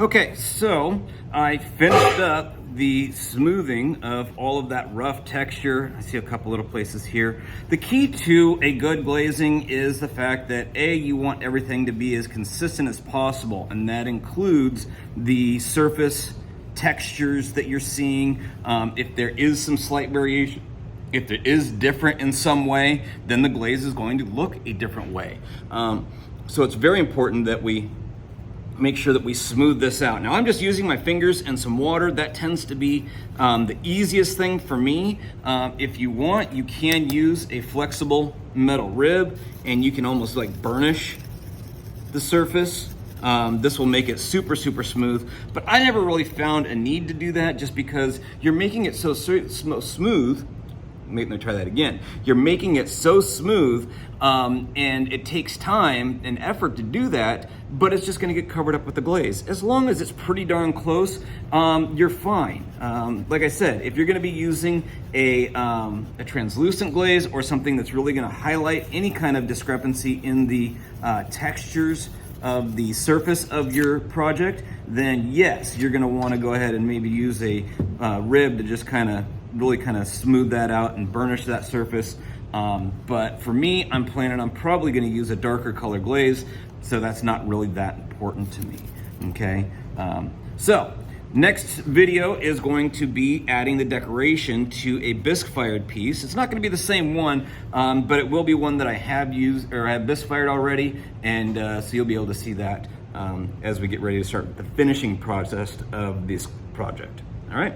Okay, so I finished up the smoothing of all of that rough texture. I see a couple little places here. The key to a good glazing is the fact that you want everything to be as consistent as possible, and that includes the surface textures that you're seeing. If there is some slight variation, if it is different in some way, then the glaze is going to look a different way. So it's very important that we make sure that we smooth this out. Now I'm just using my fingers and some water. That tends to be the easiest thing for me. If you want, you can use a flexible metal rib and you can almost like burnish the surface. This will make it super smooth, but I never really found a need to do that just because you're making it so smooth. Let me try that again. You're making it so smooth, and it takes time and effort to do that, but it's just gonna get covered up with the glaze. As long as it's pretty darn close, you're fine. Like I said, if you're gonna be using a translucent glaze or something that's really gonna highlight any kind of discrepancy in the textures of the surface of your project, then yes, you're gonna wanna go ahead and maybe use a rib to just really smooth that out and burnish that surface. But for me, I'm probably gonna use a darker color glaze, so that's not really that important to me, okay? So, next video is going to be adding the decoration to a bisque fired piece. It's not gonna be the same one, but it will be one that I have used or have bisque fired already, and so you'll be able to see that as we get ready to start the finishing process of this project, all right?